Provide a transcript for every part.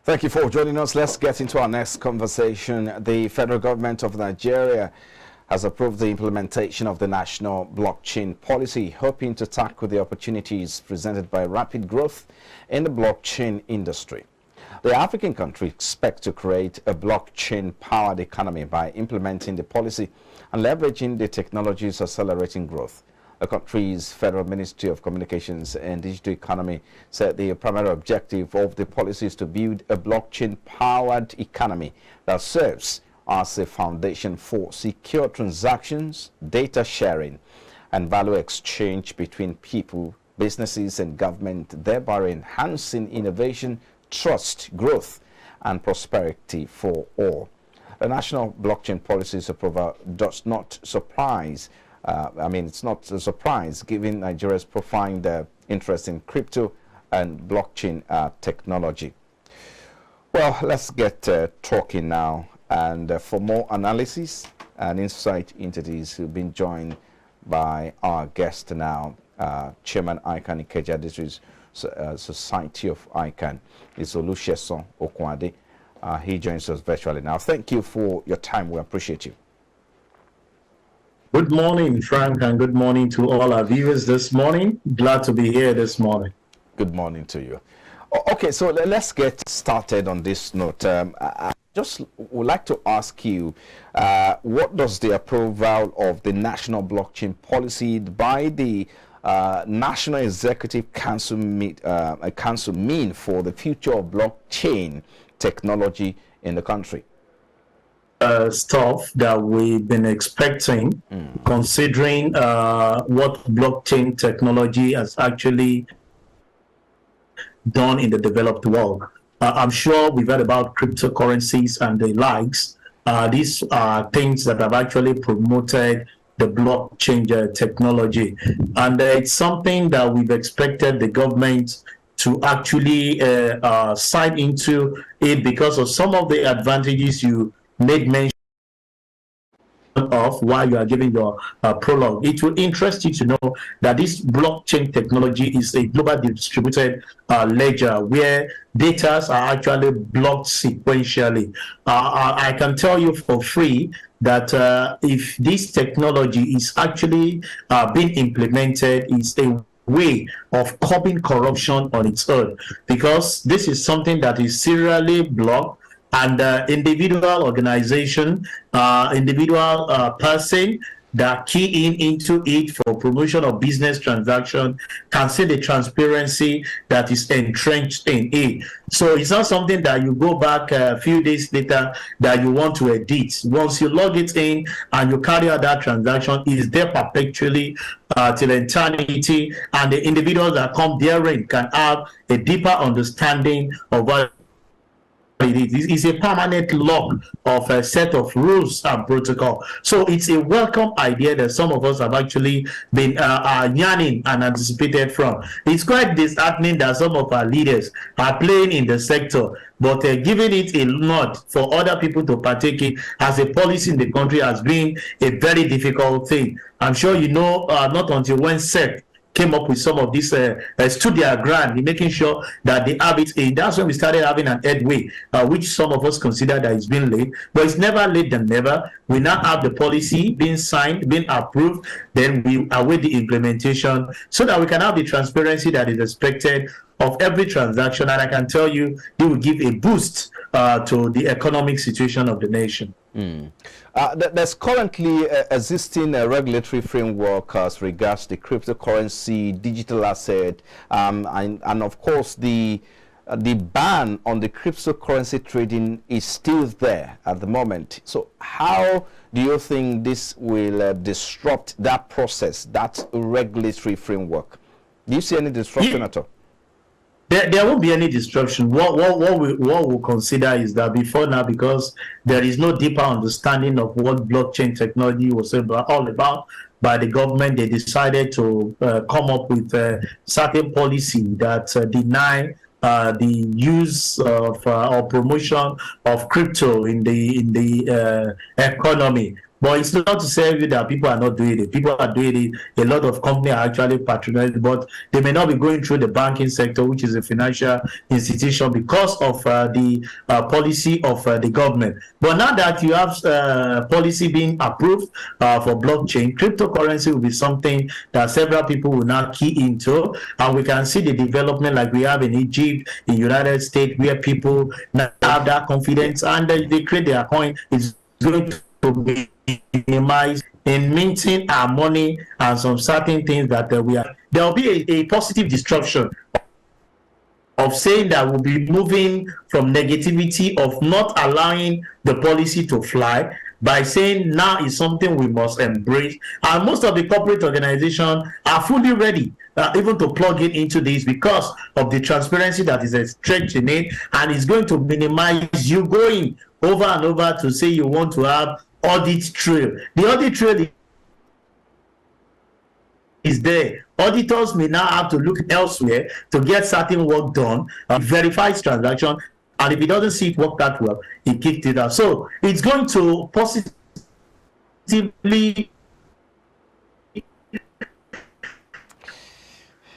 Thank you for joining us. Let's get into our next conversation. The federal government of Nigeria has approved the implementation of the national blockchain policy, hoping to tackle the opportunities presented by rapid growth in the blockchain industry. The African country expects to create a blockchain-powered economy by implementing the policy and leveraging the technologies accelerating growth. The country's Federal Ministry of Communications and Digital Economy said the primary objective of the policy is to build a blockchain-powered economy that serves as a foundation for secure transactions, data sharing, and value exchange between people, businesses, and government, thereby enhancing innovation, trust, growth, and prosperity for all. The national blockchain policy's approval does not surprise. It's not a surprise given Nigeria's profound interest in crypto and blockchain technology. Well, let's get talking now. And for more analysis and insight into this, we've been joined by our guest now, Chairman ICANN Ikeja District Society of ICANN, is Olusegun Okunade. He joins us virtually now. Thank you for your time. We appreciate you. Good morning, Frank, and good morning to all our viewers this morning. Glad to be here this morning. Good morning to you. Okay, so let's get started on this note. I just would like to ask you, what does the approval of the national blockchain policy by the National Executive Council mean for the future of blockchain technology in the country? Stuff that we've been expecting, considering what blockchain technology has actually done in the developed world. I'm sure we've heard about cryptocurrencies and the likes. These are things that have actually promoted the blockchain technology. And it's something that we've expected the government to actually sign into it because of some of the advantages you made mention of while you are giving your prologue. It will interest you to know that this blockchain technology is a global distributed ledger where data are actually blocked sequentially. I can tell you for free that if this technology is actually being implemented, is a way of curbing corruption on its own, because this is something that is serially blocked. And individual organization, individual person that key into it for promotion of business transaction can see the transparency that is entrenched in it. So it's not something that you go back a few days later that you want to edit. Once you log it in and you carry out that transaction, it is there perpetually till eternity, and the individuals that come therein can have a deeper understanding of what it is a permanent log of a set of rules and protocol. So it's a welcome idea that some of us have actually been yearning and anticipated from. It's quite disheartening that some of our leaders are playing in the sector, but giving it a nod for other people to partake in as a policy in the country has been a very difficult thing. I'm sure you know, not until when SEC came up with some of this, stood their ground in making sure that they have it in. That's when we started having an headway, which some of us consider that it's been late, but it's never late than never. We now have the policy being signed, being approved, then we await the implementation so that we can have the transparency that is expected of every transaction. And I can tell you, it will give a boost to the economic situation of the nation. There's currently existing regulatory framework as regards the cryptocurrency, digital asset, and of course the ban on the cryptocurrency trading is still there at the moment. So how do you think this will disrupt that process, that regulatory framework? Do you see any disruption at all? There won't be any disruption. What we'll consider is that before now, because there is no deeper understanding of what blockchain technology was all about by the government, they decided to come up with a certain policy that deny the use of or promotion of crypto in the economy. But it's not to say that people are not doing it. People are doing it. A lot of companies are actually patronizing, but they may not be going through the banking sector, which is a financial institution, because of the policy of the government. But now that you have policy being approved for blockchain, cryptocurrency will be something that several people will now key into, and we can see the development like we have in Egypt, in United States, where people now have that confidence and they create their coin. It's going to be minimized in minting our money and some certain things that there will be a positive disruption of saying that we'll be moving from negativity of not allowing the policy to fly by saying now is something we must embrace. And most of the corporate organizations are fully ready even to plug it into this because of the transparency that is stretched in it, and it's going to minimize you going over and over to say you want to have audit trail. The audit trail is there. Auditors may now have to look elsewhere to get certain work done, verifies transaction, and if it doesn't see it work that well, he kicked it out. So it's going to positively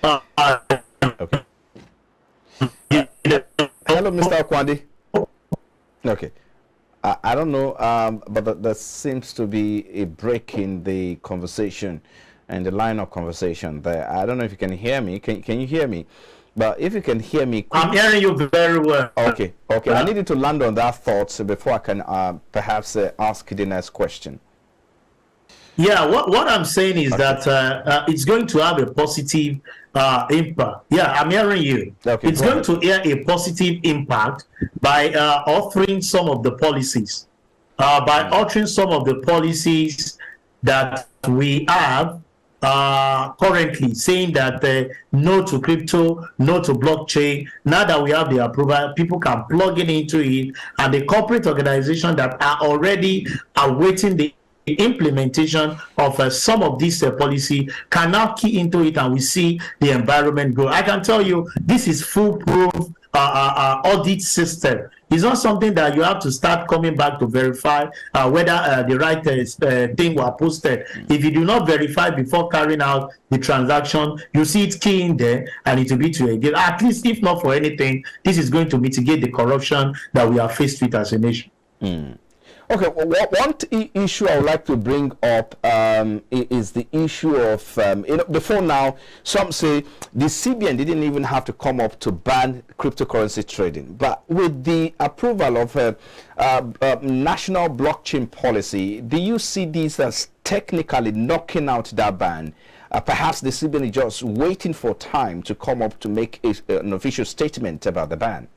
okay. Hello, Mr. Okwandi. Okay. I don't know, but there seems to be a break in the conversation and the line of conversation there. I don't know if you can hear me. Can you hear me? But if you can hear me, I'm hearing you very well. Okay. I needed to land on that thought before I can perhaps ask the next question. Yeah, what I'm saying is that it's going to have a positive impact. Yeah, I'm hearing you. Okay, it's going to have a positive impact by offering some of the policies, that we have currently, saying that no to crypto, no to blockchain. Now that we have the approval, people can plug it into it, and the corporate organizations that are already awaiting the implementation of some of this policy can now key into it, and we see the environment grow. I can tell you this is foolproof audit system. It's not something that you have to start coming back to verify whether the right thing were posted. If you do not verify before carrying out the transaction, you see it key in there, and it will be to again. At least, if not for anything, this is going to mitigate the corruption that we are faced with as a nation. Okay, well, one issue I would like to bring up is the issue of, before now, some say the CBN didn't even have to come up to ban cryptocurrency trading. But with the approval of national blockchain policy, do you see this as technically knocking out that ban? Perhaps the CBN is just waiting for time to come up to make an official statement about the ban.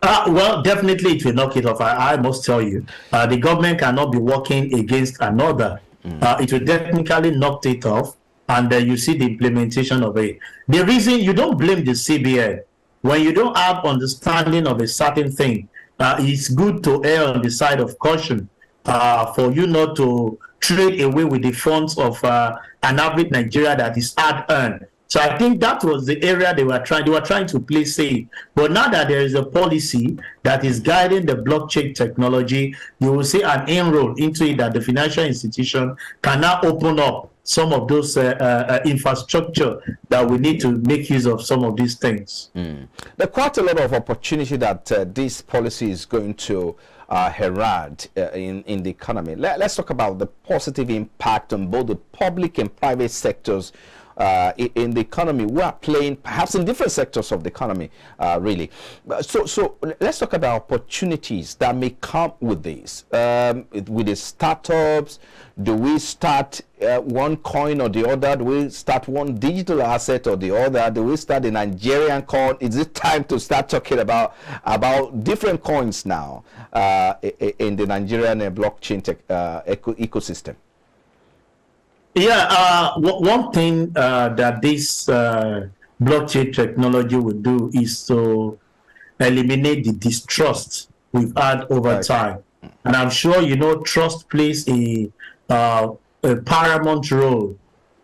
Well, definitely it will knock it off. I must tell you, the government cannot be working against another. It will technically knock it off, and you see the implementation of it. The reason you don't blame the CBN when you don't have understanding of a certain thing, it's good to err on the side of caution for you not to trade away with the funds of an average Nigeria that is hard earned. So I think that was the area they were trying to play safe. But now that there is a policy that is guiding the blockchain technology, you will see an inroad into it that the financial institution can now open up some of those infrastructure that we need to make use of some of these things. There are quite a lot of opportunity that this policy is going to herald in the economy. Let's talk about the positive impact on both the public and private sectors in the economy. We are playing perhaps in different sectors of the economy, really. So let's talk about opportunities that may come with this. With the startups, do we start one coin or the other? Do we start one digital asset or the other? Do we start a Nigerian coin? Is it time to start talking about different coins now in the Nigerian blockchain ecosystem? Yeah, one thing that this blockchain technology will do is to eliminate the distrust we've had over time. And I'm sure you know trust plays a paramount role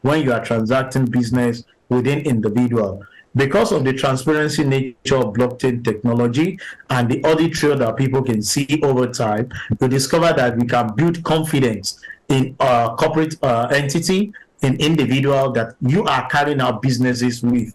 when you are transacting business within individual. Because of the transparency nature of blockchain technology and the audit trail that people can see over time, you discover that we can build confidence in a corporate entity, in individual that you are carrying out businesses with.